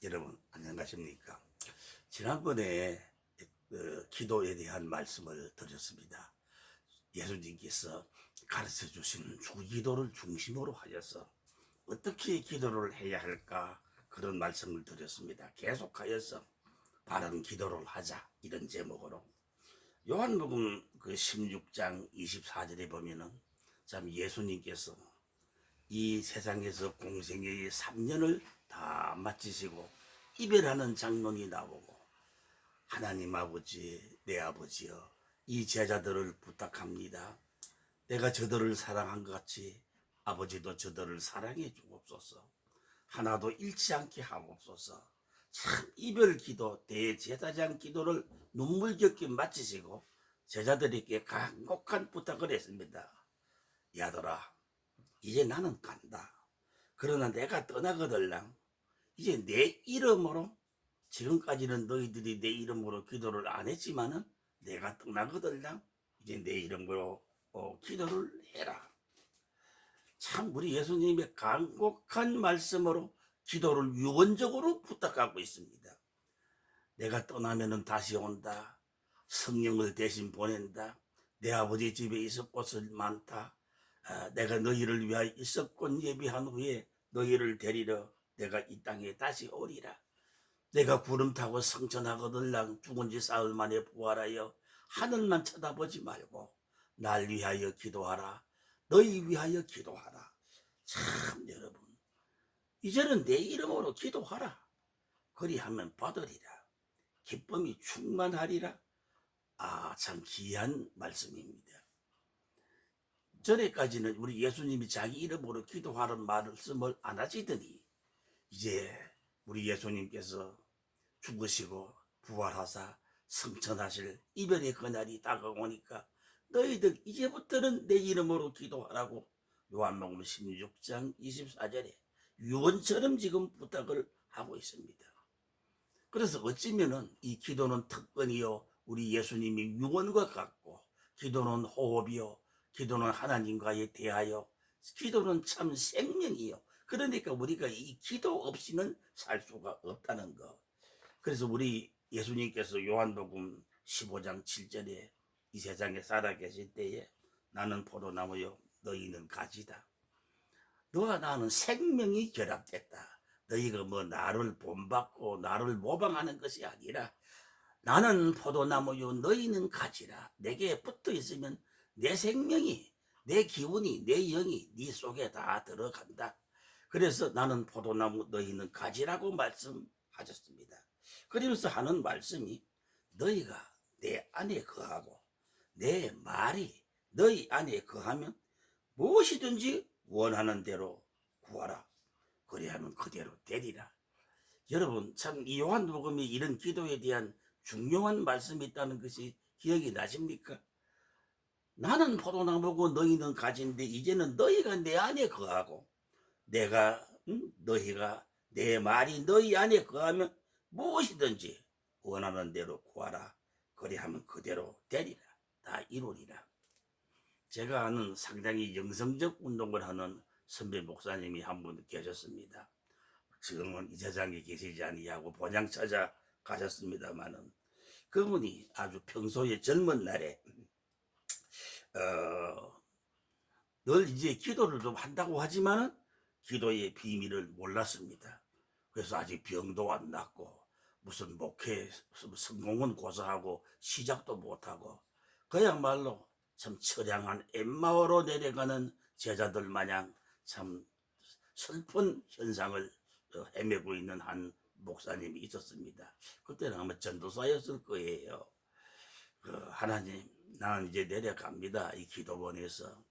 여러분 안녕하십니까? 지난번에 기도에 대한 말씀을 드렸습니다. 예수님께서 가르쳐 주신 주기도를 중심으로 하여서 어떻게 기도를 해야 할까 그런 말씀을 드렸습니다. 계속하여서 바른 기도를 하자 이런 제목으로 요한복음 그 16장 24절에 보면은 참 예수님께서 이 세상에서 공생애의 3년을 다 마치시고 이별하는 장면이 나오고 하나님 아버지 내 아버지여 이 제자들을 부탁합니다. 내가 저들을 사랑한 것 같이 아버지도 저들을 사랑해 주옵소서. 하나도 잃지 않게 하옵소서. 참 이별 기도 대제사장 기도를 눈물겹게 마치시고 제자들에게 간곡한 부탁을 했습니다. 야들아 이제 나는 간다. 그러나 내가 떠나거들랑 이제 내 이름으로 지금까지는 너희들이 내 이름으로 기도를 안 했지만은 내가 떠나거들랑 이제 내 이름으로 기도를 해라. 참 우리 예수님의 간곡한 말씀으로 기도를 유언적으로 부탁하고 있습니다. 내가 떠나면은 다시 온다. 성령을 대신 보낸다. 내 아버지 집에 있을 곳은 많다. 내가 너희를 위하여 있을 곳 예비한 후에 너희를 데리러 내가 이 땅에 다시 오리라. 내가 구름 타고 성천하거들랑 죽은 지 사흘 만에 부활하여 하늘만 쳐다보지 말고 날 위하여 기도하라. 너희 위하여 기도하라. 참 여러분 이제는 내 이름으로 기도하라. 그리하면 받으리라. 기쁨이 충만하리라. 참 귀한 말씀입니다. 전에까지는 우리 예수님이 자기 이름으로 기도하는 말씀을 안 하시더니 이제 우리 예수님께서 죽으시고 부활하사 승천하실 이별의 그날이 다가오니까 너희들 이제부터는 내 이름으로 기도하라고 요한복음 16장 24절에 유언처럼 지금 부탁을 하고 있습니다. 그래서 어찌면은 이 기도는 특권이요 우리 예수님이 유언과 같고 기도는 호흡이요 기도는 하나님과의 대하여 기도는 참 생명이요. 그러니까 우리가 이 기도 없이는 살 수가 없다는 것. 그래서 우리 예수님께서 요한복음 15장 7절에 이 세상에 살아계실 때에 나는 포도나무요 너희는 가지다. 너와 나는 생명이 결합됐다. 너희가 뭐 나를 본받고 나를 모방하는 것이 아니라 나는 포도나무요 너희는 가지라. 내게 붙어 있으면 내 생명이 내 기운이 내 영이 네 속에 다 들어간다. 그래서 나는 포도나무 너희는 가지라고 말씀하셨습니다. 그러면서 하는 말씀이 너희가 내 안에 거하고 내 말이 너희 안에 거하면 무엇이든지 원하는 대로 구하라. 그리하면 그대로 되리라. 여러분 참 이 요한복음에 이런 기도에 대한 중요한 말씀이 있다는 것이 기억이 나십니까? 나는 포도나무고 너희는 가지인데 이제는 너희가 내 안에 거하고 내가 너희가 내 말이 너희 안에 거하면 무엇이든지 원하는 대로 구하라. 그리하면 그대로 되리라. 다 이루리라. 제가 아는 상당히 영성적 운동을 하는 선배 목사님이 한 분 계셨습니다. 지금은 이 세상에 계시지 아니하고 본향 찾아 가셨습니다만은 그분이 아주 평소에 젊은 날에 늘 이제 기도를 좀 한다고 하지만은 기도의 비밀을 몰랐습니다. 그래서 아직 병도 안 낫고 무슨 목회 성공은 고사하고 시작도 못하고 그야말로 참 처량한 엠마오로 내려가는 제자들 마냥 참 슬픈 현상을 헤매고 있는 한 목사님이 있었습니다. 그때는 아마 전도사였을 거예요. 하나님 나는 이제 내려갑니다. 이 기도원에서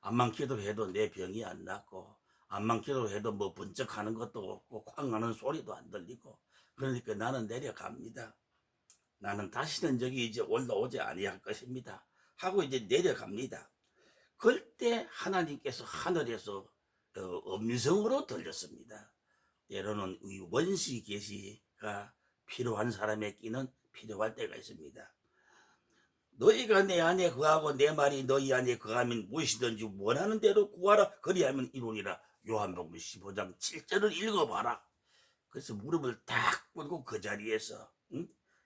암만 기도해도 내 병이 안 낫고 암만 기도해도 뭐 번쩍하는 것도 없고 쾅 하는 소리도 안 들리고 그러니까 나는 내려갑니다. 나는 다시는 저기 이제 올라오지 아니할 것입니다. 하고 이제 내려갑니다. 그때 하나님께서 하늘에서 음성으로 들렸습니다. 때로는 원시 계시가 필요한 사람에게는 필요할 때가 있습니다. 너희가 내 안에 거하고 내 말이 너희 안에 거하면 무엇이든지 원하는 대로 구하라. 그리하면 이루리라. 요한복음 15장 7절을 읽어봐라. 그래서 무릎을 딱 꿇고 그 자리에서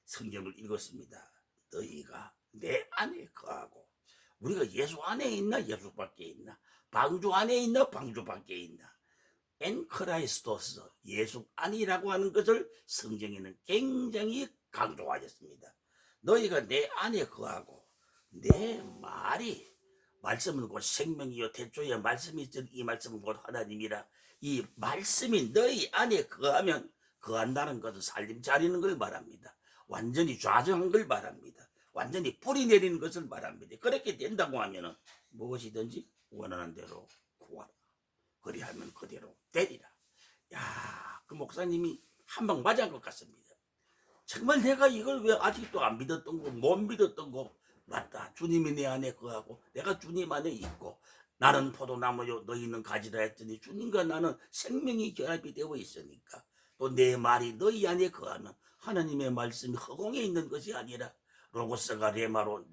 성경을 읽었습니다. 너희가 내 안에 거하고, 우리가 예수 안에 있나 예수 밖에 있나, 방주 안에 있나 방주 밖에 있나, 엔크라이스토스 예수 안이라고 하는 것을 성경에는 굉장히 강조하였습니다. 너희가 내 안에 거하고 내 말이, 말씀은 곧 생명이요 태초에 말씀이 있으니 이 말씀은 곧 하나님이라. 이 말씀이 너희 안에 거하면, 거한다는 것은 살림 차리는 걸 말합니다. 완전히 좌정한 걸 말합니다. 완전히 뿌리 내리는 것을 말합니다. 그렇게 된다고 하면 무엇이든지 원하는 대로 구하라. 그리하면 그대로 되리라. 야, 그 목사님이 한 방 맞은 것 같습니다. 정말 내가 이걸 왜 아직도 안 믿었던 거, 못 믿었던 거, 맞다. 주님이 내 안에 거하고 내가 주님 안에 있고, 나는 포도나무요 너희는 가지라 했더니 주님과 나는 생명이 결합이 되어 있으니까, 또 내 말이 너희 안에 거하면 하나님의 말씀이 허공에 있는 것이 아니라 로고스가 레마로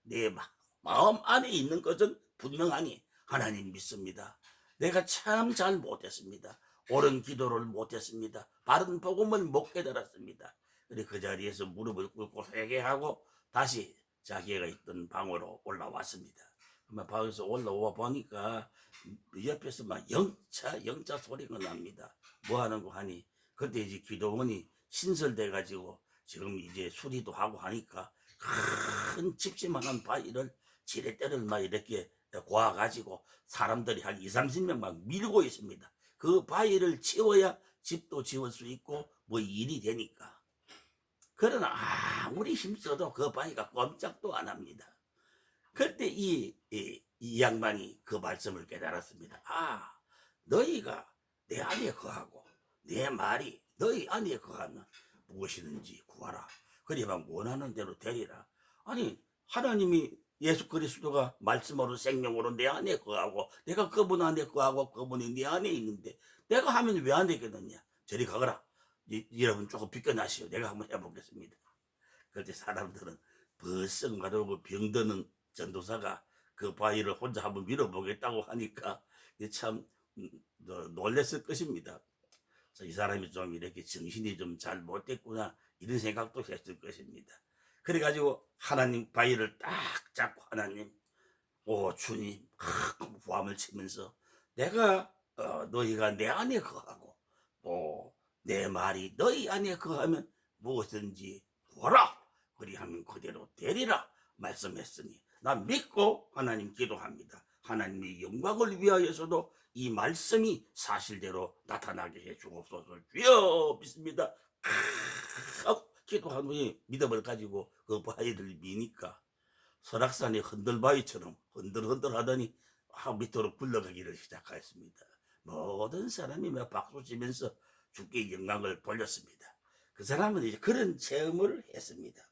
내 마음 안에 있는 것은 분명하니 하나님 믿습니다. 내가 참 잘 못했습니다. 옳은 기도를 못했습니다. 바른 복음을 못 깨달았습니다. 그래 그 자리에서 무릎을 꿇고 회개하고 다시 자기가 있던 방으로 올라왔습니다. 방에서 올라와 보니까 옆에서 막 영차 소리가 납니다. 뭐 하는 거 하니, 그때 이제 기도원이 신설돼 가지고 지금 이제 수리도 하고 하니까 큰 집시만한 바위를 지렛대를 막 이렇게 고아 가지고 사람들이 한 2, 30명 막 밀고 있습니다. 그 바위를 치워야 집도 지을 수 있고 뭐 일이 되니까. 그러나 아무리 힘써도 그 바위가 꼼짝도 안 합니다. 그때 이 양반이 그 말씀을 깨달았습니다. 너희가 내 안에 거하고 내 말이 너희 안에 거하면 무엇이든지 구하라. 그리면 원하는 대로 되리라. 아니, 하나님이 예수 그리스도가 말씀으로 생명으로 내 안에 거하고 내가 그분 안에 거하고 그분이 내 안에 있는데 내가 하면 왜 안 되겠느냐. 저리 가거라. 여러분 조금 비껴나시오. 내가 한번 해보겠습니다. 그때 사람들은 벌써 가려고 병드는 전도사가 그 바위를 혼자 한번 밀어보겠다고 하니까 참 놀랬을 것입니다. 이 사람이 좀 이렇게 정신이 좀 잘 못됐구나 이런 생각도 했을 것입니다. 그래가지고 하나님 바위를 딱 잡고 하나님, 오 주님, 부함을 치면서 내가 너희가 내 안에 거하고 또 내 말이 너희 안에 거하면 무엇든지 구하라. 그리하면 그대로 되리라 말씀했으니 난 믿고 하나님 기도합니다. 하나님의 영광을 위하여서도 이 말씀이 사실대로 나타나게 해 주옵소서. 주여 믿습니다. 기도한 후에 믿음을 가지고 그 바위를 미니까 설악산이 흔들바위처럼 흔들흔들 하더니 밑으로 굴러가기를 시작하였습니다. 모든 사람이 막 박수치면서 주께 영광을 돌렸습니다. 그 사람은 이제 그런 체험을 했습니다.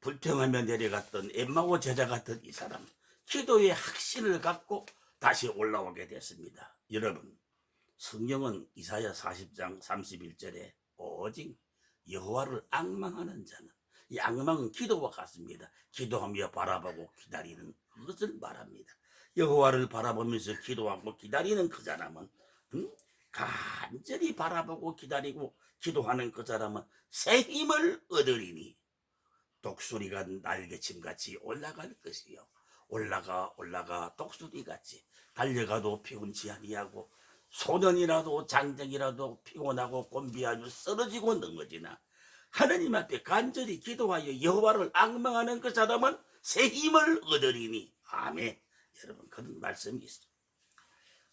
불평하며 내려갔던 엠마오 제자 같은 이 사람, 기도의 확신을 갖고 다시 올라오게 됐습니다. 여러분, 성경은 이사야 40장 31절에 오직 여호와를 앙망하는 자는, 이 앙망은 기도와 같습니다. 기도하며 바라보고 기다리는 그것을 말합니다. 여호와를 바라보면서 기도하고 기다리는 그 사람은 간절히 바라보고 기다리고 기도하는 그 사람은 새 힘을 얻으리니 독수리가 날개침같이 올라갈 것이요 올라가 독수리같이 달려가도 피곤치 아니하고 소년이라도 장정이라도 피곤하고 곤비하여 쓰러지고 넘어지나 하나님 앞에 간절히 기도하여 여호와를 앙망하는 그 사람은 새 힘을 얻으리니. 아멘. 여러분, 그런 말씀이 있어요.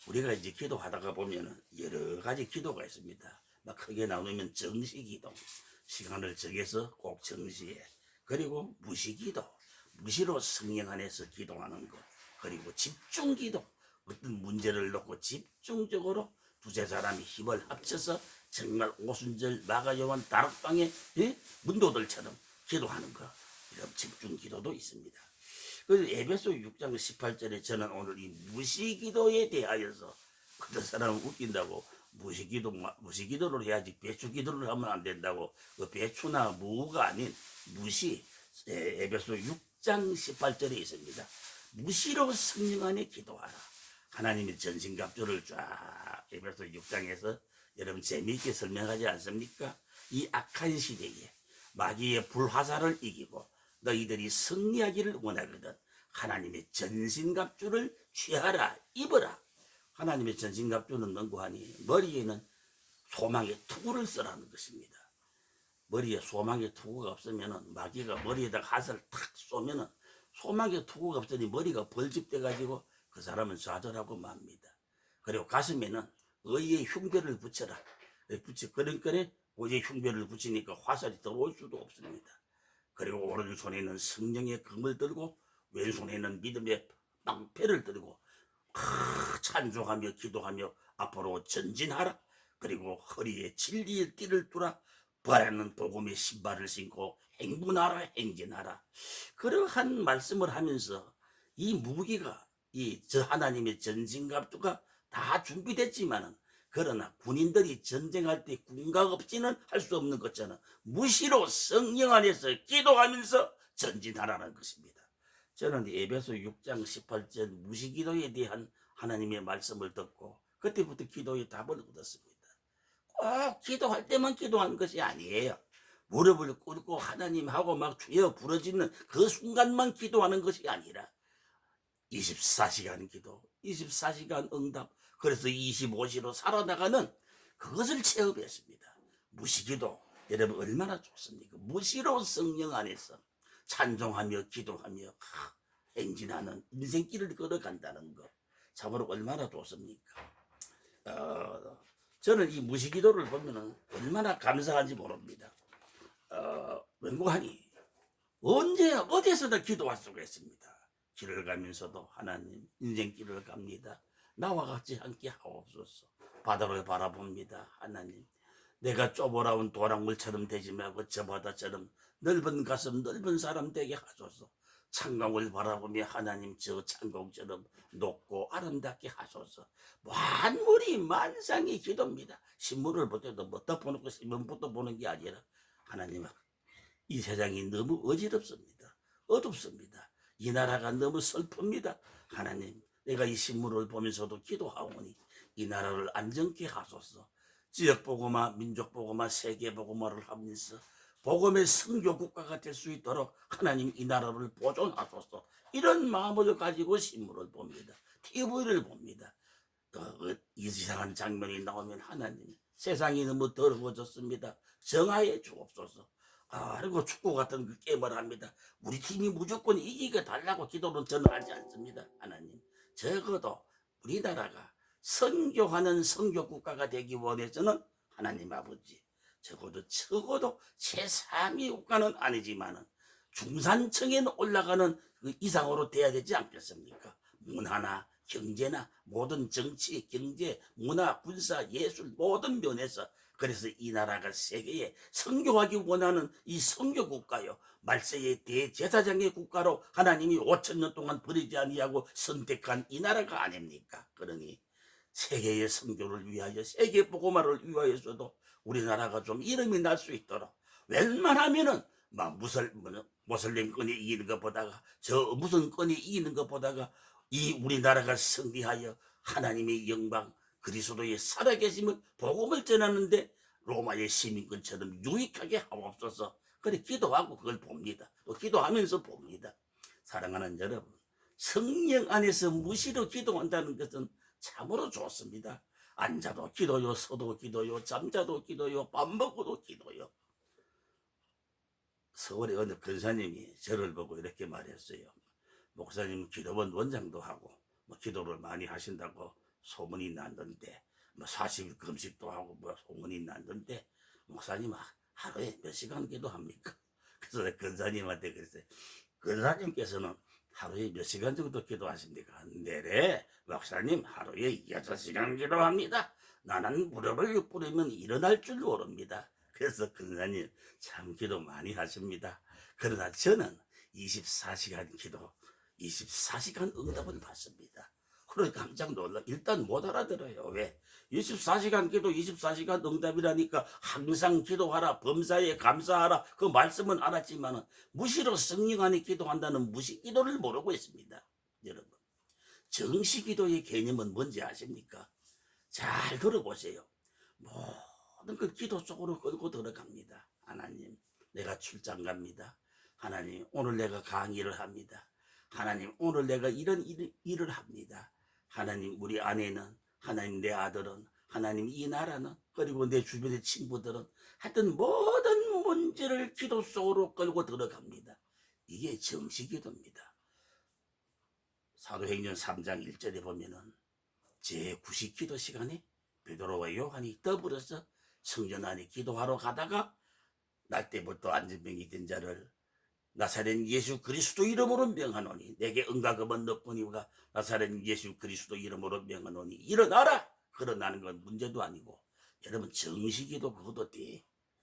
우리가 이제 기도하다가 보면 여러 가지 기도가 있습니다. 막 크게 나누면 정시기도, 시간을 정해서 꼭 정시에, 그리고 무시기도, 무시로 성령 안에서 기도하는 것, 그리고 집중기도, 어떤 문제를 놓고 집중적으로 두세 사람이 힘을 합쳐서 정말 오순절 마가요한 다락방의 문도들처럼 기도하는 것, 이런 집중기도도 있습니다. 그래서 에베소 6장 18절에 저는 오늘 이 무시기도에 대하여서, 어떤 사람은 웃긴다고 무시기도를 해야지 배추기도를 하면 안 된다고, 그 배추나 무가 아닌 무시, 에베소 6장 18절에 있습니다. 무시로 성령 안에 기도하라. 하나님의 전신갑주를 쫙 에베소 6장에서 여러분 재미있게 설명하지 않습니까? 이 악한 시대에 마귀의 불화살을 이기고 너희들이 승리하기를 원하거든 하나님의 전신갑주를 취하라 입어라. 하나님의 전신갑주는 뭔고하니 머리에는 소망의 투구를 쓰라는 것입니다. 머리에 소망의 투구가 없으면 마귀가 머리에다 화살을 탁 쏘면 소망의 투구가 없으니 머리가 벌집돼 가지고 그 사람은 좌절하고 맙니다. 그리고 가슴에는 의의 흉배를 붙여라. 그러니까 의의 흉배를 붙이니까 화살이 들어올 수도 없습니다. 그리고 오른손에는 성령의 금을 들고 왼손에는 믿음의 방패를 들고 찬송하며 기도하며 앞으로 전진하라. 그리고 허리에 진리의 띠를 두라. 바라는 복음의 신발을 신고 행군하라 행진하라. 그러한 말씀을 하면서 이 무기가 저 하나님의 전신갑주가 다 준비됐지만은 그러나 군인들이 전쟁할 때 군각 없이는 할 수 없는 것처럼 무시로 성령 안에서 기도하면서 전진하라는 것입니다. 저는 에베소 6장 18절 무시기도에 대한 하나님의 말씀을 듣고 그때부터 기도의 답을 얻었습니다. 꼭 기도할 때만 기도하는 것이 아니에요. 무릎을 꿇고 하나님하고 막 주여 부르짖는 그 순간만 기도하는 것이 아니라 24시간 기도, 24시간 응답, 그래서 25시로 살아나가는 그것을 체험했습니다. 무시기도 여러분 얼마나 좋습니까? 무시로 성령 안에서 찬송하며 기도하며 행진하는 인생길을 걸어간다는 것 참으로 얼마나 좋습니까? 저는 이 무시기도를 보면 얼마나 감사한지 모릅니다. 왠고하니 언제 어디서나 기도할 수가 있습니다. 길을 가면서도 하나님 인생길을 갑니다. 나와 같이 함께 하옵소서. 바다를 바라봅니다. 하나님 내가 쪼보라운 도랑물처럼 되지 말고 저 바다처럼 넓은 가슴 넓은 사람 되게 하소서. 창공을 바라보며 하나님 저 창공처럼 높고 아름답게 하소서. 만물이 만상의 기도입니다. 신문을 볼 때도 뭐 덮어놓고 신문부터 보는 게 아니라 하나님 이 세상이 너무 어지럽습니다. 어둡습니다. 이 나라가 너무 슬픕니다. 하나님 내가 이 신문을 보면서도 기도하오니 이 나라를 안정케 하소서. 지역복음화 민족복음화 세계복음화를 하면서 복음의 선교 국가가 될 수 있도록 하나님 이 나라를 보존하소서. 이런 마음을 가지고 신문을 봅니다. TV를 봅니다. 이상한 장면이 나오면 하나님 세상이 너무 더러워졌습니다. 정하여 주옵소서. 그리고 축구 같은 그 게임을 합니다. 우리 팀이 무조건 이기게 달라고 기도는 저는 하지 않습니다. 하나님 적어도 우리나라가 선교하는 선교 국가가 되기 원해서는 하나님 아버지 적어도 제3위 국가는 아니지만은 중산층에 올라가는 그 이상으로 돼야 되지 않겠습니까? 문화나 경제나 모든 정치, 경제, 문화, 군사, 예술 모든 면에서 그래서 이 나라가 세계에 선교하기 원하는 이 선교 국가요. 말세의 대제사장의 국가로 하나님이 5,000년 동안 버리지 아니하고 선택한 이 나라가 아닙니까? 그러니 세계의 선교를 위하여 세계 복음화를 위하여서도 우리나라가 좀 이름이 날 수 있도록 웬만하면은 막 무슬림 건이 이기는 것보다가 저 무슨 건이 이기는 것보다가 이 우리나라가 승리하여 하나님의 영광 그리스도의 살아계심을 복음을 전하는데 로마의 시민권처럼 유익하게 하옵소서. 그래 기도하고 그걸 봅니다. 또 기도하면서 봅니다. 사랑하는 여러분 성령 안에서 무시로 기도한다는 것은 참으로 좋습니다. 앉아도 기도요, 서도 기도요, 잠자도 기도요, 밥 먹어도 기도요. 서울의 어느 근사님이 저를 보고 이렇게 말했어요. 목사님 기도원 원장도 하고 뭐 기도를 많이 하신다고 소문이 났는데 뭐 40일 금식도 하고 뭐 소문이 났는데 목사님 하루에 몇 시간 기도합니까? 그래서 내가 근사님한테 그랬어요. 근사님께서는 하루에 몇 시간 정도 기도하십니까? 네래 목사님 하루에 6시간 기도합니다. 나는 무릎을 꿇으면 일어날 줄 모릅니다. 그래서 근사님 참 기도 많이 하십니다. 그러나 저는 24시간 기도 24시간 응답을 받습니다. 그러니까 깜짝 놀라. 일단 못 알아들어요. 왜? 24시간 기도 24시간 응답이라니까 항상 기도하라 범사에 감사하라 그 말씀은 알았지만 무시로 성령 안에 기도한다는 무시 기도를 모르고 있습니다. 여러분 정시 기도의 개념은 뭔지 아십니까? 잘 들어보세요. 모든 걸 기도 속으로 끌고 들어갑니다. 하나님, 내가 출장 갑니다. 하나님, 오늘 내가 강의를 합니다. 하나님, 오늘 내가 이런 일을 합니다. 하나님, 우리 아내는, 하나님, 내 아들은, 하나님, 이 나라는, 그리고 내 주변의 친구들은 하여튼 모든 문제를 기도 속으로 끌고 들어갑니다. 이게 정식기도입니다. 사도행전 3장 1절에 보면은 제90기도 시간에 베드로와 요한이 더불어서 성전 안에 기도하러 가다가 날 때부터 안전병이 된 자를 나사렛 예수 그리스도 이름으로 명하노니 내게 응가금은 너뿐이가 나사렛 예수 그리스도 이름으로 명하노니 일어나라. 그러나는 건 문제도 아니고 여러분 정식기도 그것도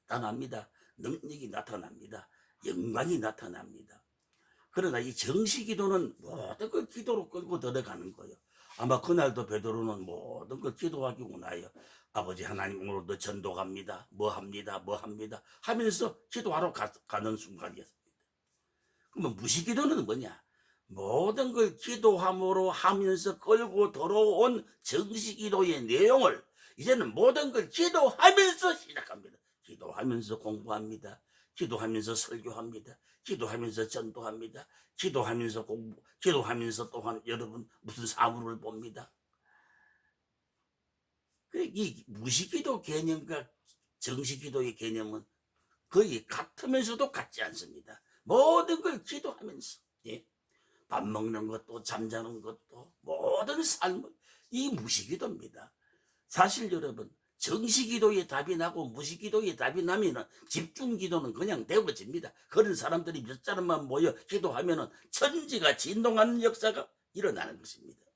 대단합니다. 능력이 나타납니다. 영광이 나타납니다. 그러나 이 정식기도는 모든 걸 기도로 끌고 들어가는 거예요. 아마 그날도 베드로는 모든 걸 기도하기 원하여 아버지 하나님 오늘도 전도 갑니다. 뭐 합니다. 하면서 기도하러 가는 순간이었습니다. 그러면 무시기도는 뭐냐? 모든 걸 기도함으로 하면서 끌고 들어온 정식기도의 내용을 이제는 모든 걸 기도하면서 시작합니다. 기도하면서 공부합니다. 기도하면서 설교합니다. 기도하면서 전도합니다. 기도하면서 또한 여러분 무슨 사물을 봅니다. 이 무식기도 개념과 정식기도의 개념은 거의 같으면서도 같지 않습니다. 모든 걸 기도하면서, 예? 밥 먹는 것도 잠자는 것도 모든 삶은 이 무식기도입니다. 사실 여러분 정식기도의 답이 나고 무식기도의 답이 나면은 집중기도는 그냥 되어집니다. 그런 사람들이 몇 사람만 모여 기도하면은 천지가 진동하는 역사가 일어나는 것입니다.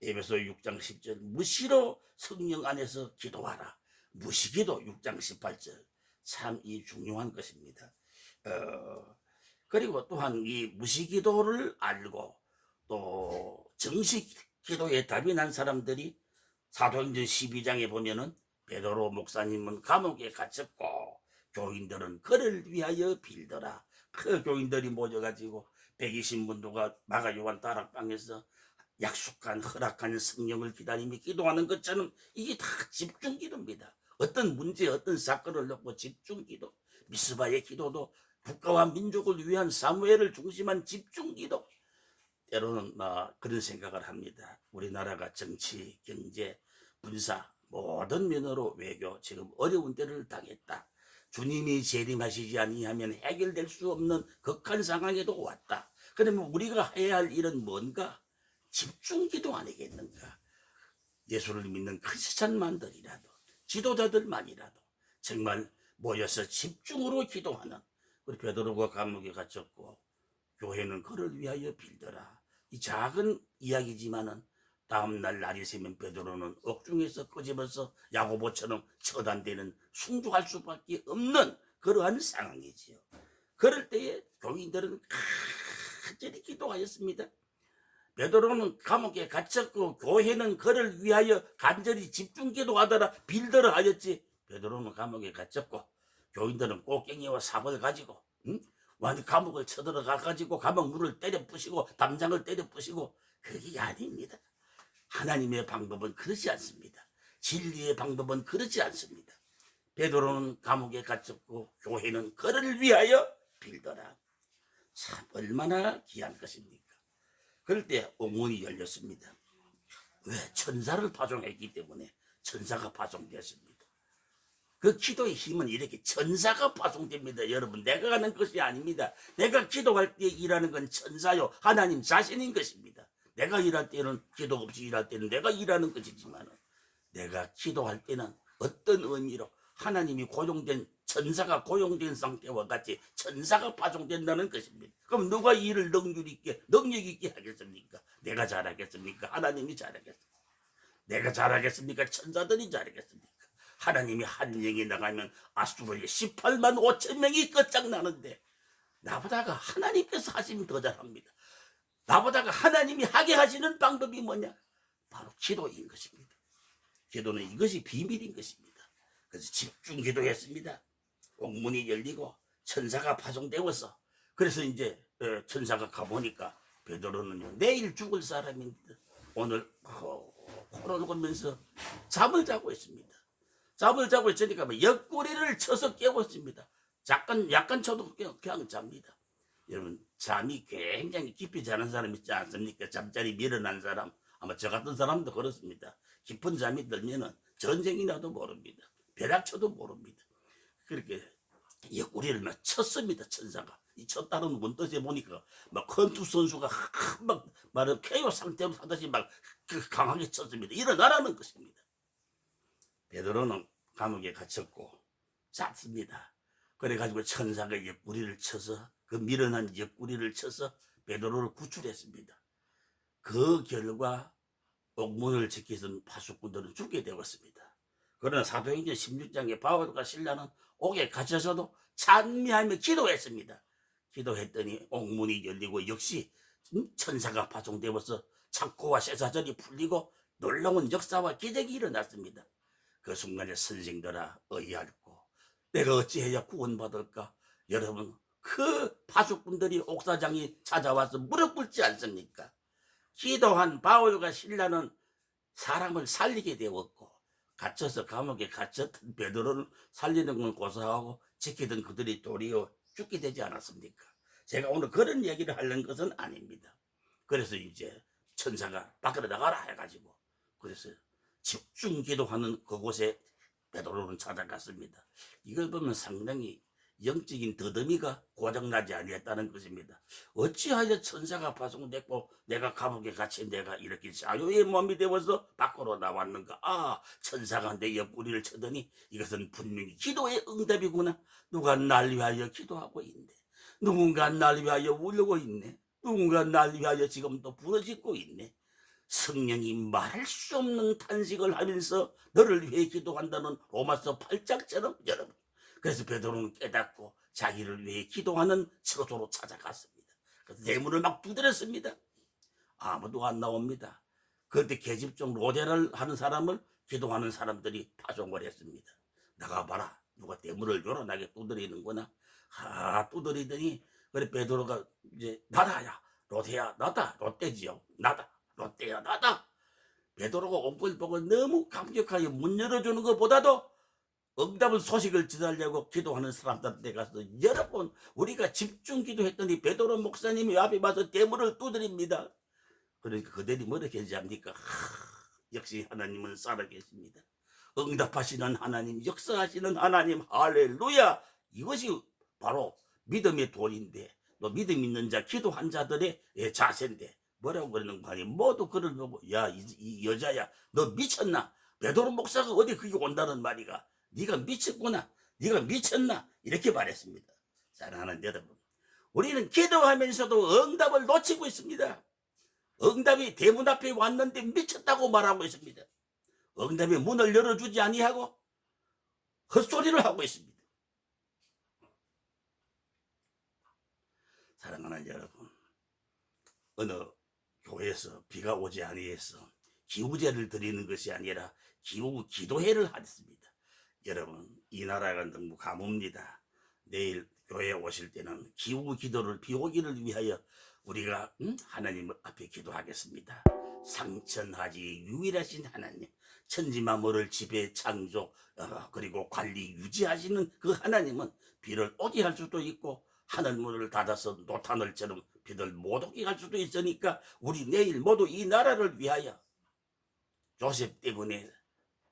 에베소 6장 10절 무시로 성령 안에서 기도하라. 무시기도 6장 18절 참 이 중요한 것입니다. 그리고 또한 이 무시기도를 알고 또 정식기도의 답이 난 사람들이 사도행전 12장에 보면은 베드로 목사님은 감옥에 갇혔고 교인들은 그를 위하여 빌더라. 그 교인들이 모여가지고 120문도가 마가 요한 다락방에서 약속한 허락한 성령을 기다리며 기도하는 것처럼 이게 다 집중기도입니다. 어떤 문제 어떤 사건을 놓고 집중기도, 미스바의 기도도 국가와 민족을 위한 사무엘을 중심한 집중기도. 때로는 그런 생각을 합니다. 우리나라가 정치, 경제, 군사 모든 면으로 외교 지금 어려운 때를 당했다. 주님이 재림하시지 아니하면 해결될 수 없는 극한 상황에도 왔다. 그러면 우리가 해야 할 일은 뭔가? 집중기도 아니겠는가? 예수를 믿는 크리스찬만들이라도 지도자들만이라도 정말 모여서 집중으로 기도하는 우리 베드로가 감옥에 갇혔고 교회는 그를 위하여 빌더라. 이 작은 이야기지만은 다음날 날이 새면 베드로는 옥중에서 끄집어서 야고보처럼 처단되는 순종할 수밖에 없는 그러한 상황이지요. 그럴 때에 교인들은 간절히 기도하였습니다. 베드로는 감옥에 갇혔고 교회는 그를 위하여 간절히 집중 기도하더라 빌더라 하였지. 베드로는 감옥에 갇혔고 교인들은 꽃갱이와 삽을 가지고 완전 감옥을 쳐들어가 가지고 감옥 문을 때려 부시고 담장을 때려 부시고 그게 아닙니다. 하나님의 방법은 그렇지 않습니다. 진리의 방법은 그렇지 않습니다. 베드로는 감옥에 갇혔고 교회는 그를 위하여 빌더라. 참 얼마나 귀한 것입니까? 그럴 때 옥문이 열렸습니다. 왜? 천사를 파송했기 때문에 천사가 파송되었습니다. 그 기도의 힘은 이렇게 천사가 파송됩니다. 여러분 내가 하는 것이 아닙니다. 내가 기도할 때 일하는 건 천사요 하나님 자신인 것입니다. 내가 일할 때는 기도 없이 일할 때는 내가 일하는 것이지만 내가 기도할 때는 어떤 의미로 하나님이 고용된 천사가 고용된 상태와 같이 천사가 파송된다는 것입니다. 그럼 누가 일을 능력 있게 하겠습니까? 내가 잘하겠습니까? 하나님이 잘하겠습니까? 내가 잘하겠습니까? 천사들이 잘하겠습니까? 하나님이 한 영이 나가면 아수르에 18만 5천 명이 끝장나는데 나보다가 하나님께서 하시면 더 잘합니다. 나보다가 하나님이 하게 하시는 방법이 뭐냐? 바로 기도인 것입니다. 기도는 이것이 비밀인 것입니다. 그래서 집중 기도했습니다. 옥문이 열리고 천사가 파송되어서 그래서 이제 천사가 가보니까 베드로는 내일 죽을 사람인데 오늘 코를 골면서 잠을 자고 있습니다. 잠을 자고 있으니까 뭐 옆구리를 쳐서 깨웠습니다. 약간 쳐도 그냥 잡니다. 여러분, 잠이 굉장히 깊이 자는 사람 있지 않습니까? 잠자리 밀어난 사람, 아마 저 같은 사람도 그렇습니다. 깊은 잠이 들면은 전쟁이 나도 모릅니다. 벼락쳐도 모릅니다. 그렇게 옆구리를 막 쳤습니다. 천사가. 이 쳤다는 뭔 뜻에 보니까 막 컨투 선수가 막 말은 KO 상태로 하듯이 막 강하게 쳤습니다. 일어나라는 것입니다. 베드로는 감옥에 갇혔고 잤습니다. 그래가지고 천사가 옆구리를 쳐서 그 밀어난 옆구리를 쳐서 베드로를 구출했습니다. 그 결과 옥문을 지키던 파수꾼들은 죽게 되었습니다. 그러나 사도행전 16장에 바울과 실라는 옥에 갇혀서도 찬미하며 기도했습니다. 기도했더니 옥문이 열리고 역시 천사가 파송되어서 창고와 쇠사절이 풀리고 놀라운 역사와 기적이 일어났습니다. 그 순간에 선생들아 어이할꼬 내가 어찌해야 구원받을까? 여러분 그 파수꾼들이 옥사장이 찾아와서 무릎 꿇지 않습니까? 기도한 바울과 실라는 사람을 살리게 되었고 갇혀서 감옥에 갇혔던 베드로를 살리는 건 고사하고 지키던 그들이 도리어 죽게 되지 않았습니까? 제가 오늘 그런 얘기를 하려는 것은 아닙니다. 그래서 이제 천사가 밖으로 나가라 해가지고 그래서 집중 기도하는 그곳에 베드로는 찾아갔습니다. 이걸 보면 상당히 영적인 더듬이가 고장나지 아니했다는 것입니다. 어찌하여 천사가 파송됐고 내가 감옥에 갇힌 내가 이렇게 자유의 몸이 되어서 밖으로 나왔는가? 아, 천사가 내 옆구리를 쳐더니 이것은 분명히 기도의 응답이구나. 누가 날 위하여 기도하고 있네. 누군가 날 위하여 울고 있네. 누군가 날 위하여 지금 또 부르짖고 있네. 성령이 말할 수 없는 탄식을 하면서 너를 위해 기도한다는 로마서 8장처럼 여러분. 그래서 베드로는 깨닫고 자기를 위해 기도하는 처소로 찾아갔습니다. 그래서 대문을 막 두드렸습니다. 아무도 안 나옵니다. 그런데 계집종 로데를 하는 사람을 기도하는 사람들이 파송을 했습니다. 나가봐라. 누가 대문을 요란하게 두드리는구나. 두드리더니 그래 베드로가 이제 나다야. 로데야 나다. 롯데지요. 나다. 롯데야 나다. 베드로가 옥을 보고 너무 감격하게 문 열어주는 것보다도 응답을 소식을 전하려고 기도하는 사람들한테 가서 여러분 우리가 집중 기도했더니 베드로 목사님이 앞에 와서 대문을 두드립니다. 그러니까 그들이 뭐라고 얘기합니까? 역시 하나님은 살아계십니다. 응답하시는 하나님, 역사하시는 하나님, 할렐루야. 이것이 바로 믿음의 도리인데 또 믿음 있는 자, 기도한 자들의 자세인데 뭐라고 그러는 거 아니에요. 모두 그를 보고 야, 이 여자야 너 미쳤나? 베드로 목사가 어디 그게 온다는 말이가? 네가 미쳤구나. 네가 미쳤나? 이렇게 말했습니다. 사랑하는 여러분, 우리는 기도하면서도 응답을 놓치고 있습니다. 응답이 대문 앞에 왔는데 미쳤다고 말하고 있습니다. 응답의 문을 열어주지 아니하고 헛소리를 하고 있습니다. 사랑하는 여러분, 어느 교회에서 비가 오지 아니해서 기우제를 드리는 것이 아니라 기도회를 했습니다. 여러분 이 나라가 너무 가뭅니다. 내일 교회에 오실 때는 기도를 비오기를 위하여 우리가 하나님 앞에 기도하겠습니다. 상천하지 유일하신 하나님, 천지만물을 지배 창조 그리고 관리 유지하시는 그 하나님은 비를 오게 할 수도 있고 하늘문을 닫아서 노타늘처럼 비를 못 오게 할 수도 있으니까 우리 내일 모두 이 나라를 위하여 요셉 때문에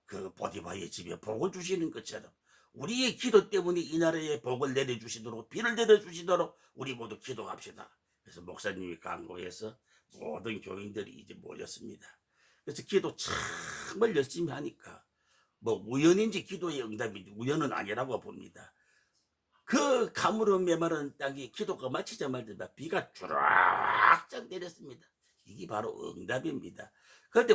그 보디바의 집에 복을 주시는 것처럼 우리의 기도 때문에 이 나라에 복을 내려주시도록 비를 내려주시도록 우리 모두 기도합시다. 그래서 목사님이 강구해서 모든 교인들이 이제 모였습니다. 그래서 기도 정말 열심히 하니까 뭐 우연인지 기도의 응답인지 우연은 아니라고 봅니다. 그 가물어 메마른 땅에 기도가 마치자마자 비가 쭈락짝 내렸습니다. 이게 바로 응답입니다. 그런데